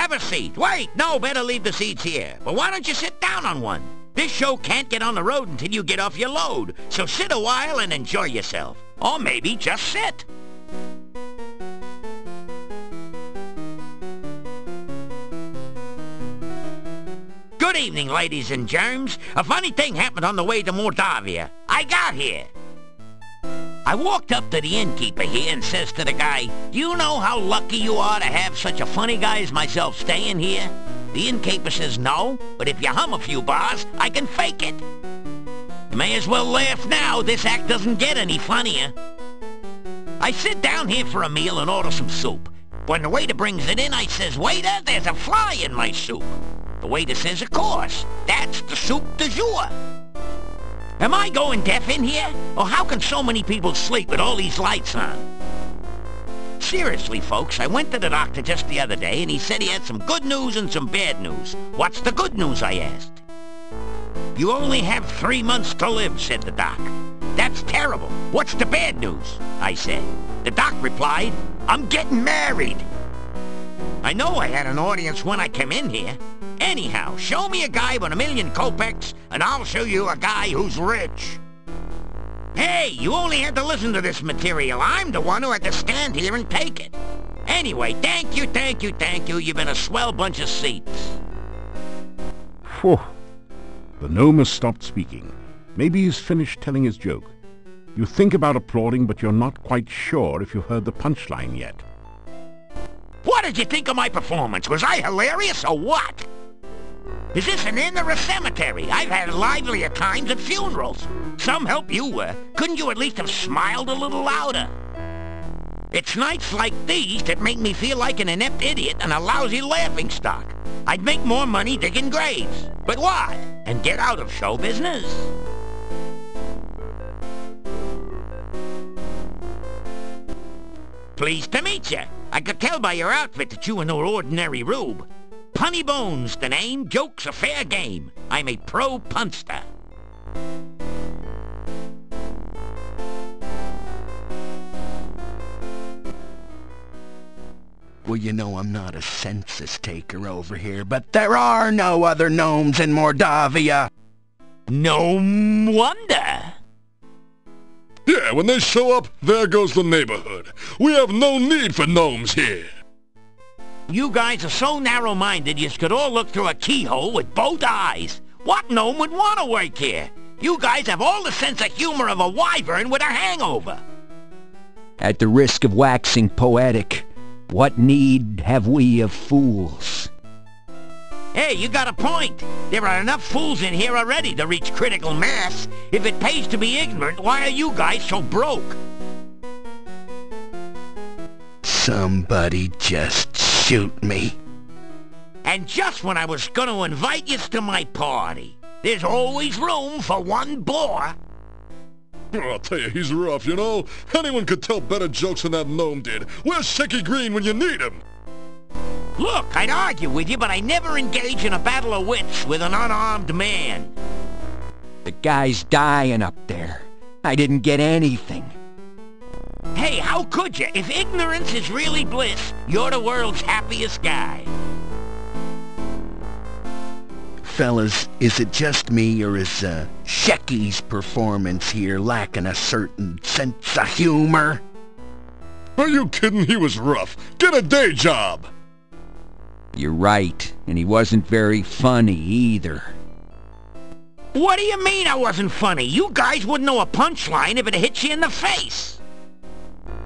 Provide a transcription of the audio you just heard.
Have a seat. Wait, no, better leave the seats here. But why don't you sit down on one? This show can't get on the road until you get off your load. So sit a while and enjoy yourself. Or maybe just sit. Good evening, ladies and germs. A funny thing happened on the way to Moldavia. I got here. I walked up to the innkeeper here and says to the guy, "Do you know how lucky you are to have such a funny guy as myself staying here?" The innkeeper says, "No, but if you hum a few bars, I can fake it." You may as well laugh now. This act doesn't get any funnier. I sit down here for a meal and order some soup. When the waiter brings it in, I says, "Waiter, there's a fly in my soup." The waiter says, "Of course, that's the soup du jour." Am I going deaf in here? Or how can so many people sleep with all these lights on? Seriously, folks, I went to the doctor just the other day and he said he had some good news and some bad news. What's the good news, I asked. "You only have 3 months to live," said the doc. "That's terrible. What's the bad news?" I said. The doc replied, "I'm getting married." I know I had an audience when I came in here. Anyhow, show me a guy with 1,000,000 kopecks, and I'll show you a guy who's rich. Hey, you only had to listen to this material. I'm the one who had to stand here and take it. Anyway, thank you, thank you, thank you. You've been a swell bunch of seats. Phew. The gnome has stopped speaking. Maybe he's finished telling his joke. You think about applauding, but you're not quite sure if you've heard the punchline yet. What did you think of my performance? Was I hilarious or what? Is this an inn or a cemetery? I've had livelier times at funerals. Some help you were. Couldn't you at least have smiled a little louder? It's nights like these that make me feel like an inept idiot and a lousy laughingstock. I'd make more money digging graves. But what? And get out of show business? Pleased to meet you. I could tell by your outfit that you were no ordinary rube. Punny Bones, the name. Joke's a fair game. I'm a pro punster. Well, you know I'm not a census taker over here, but there are no other gnomes in Moldavia. No wonder. Yeah, when they show up, there goes the neighborhood. We have no need for gnomes here. You guys are so narrow-minded you could all look through a keyhole with both eyes. What gnome would want to work here? You guys have all the sense of humor of a wyvern with a hangover. At the risk of waxing poetic, what need have we of fools? Hey, you got a point. There are enough fools in here already to reach critical mass. If it pays to be ignorant, why are you guys so broke? Somebody just shoot me. And just when I was going to invite you to my party. There's always room for one bore. Oh, I'll tell you, he's rough, you know? Anyone could tell better jokes than that gnome did. Where's Shaky Green when you need him? Look, I'd argue with you, but I never engage in a battle of wits with an unarmed man. The guy's dying up there. I didn't get anything. Hey, how could you? If ignorance is really bliss, you're the world's happiest guy. Fellas, is it just me, or is Shecky's performance here lacking a certain sense of humor? Are you kidding? He was rough. Get a day job! You're right, and he wasn't very funny either. What do you mean I wasn't funny? You guys wouldn't know a punchline if it hit you in the face.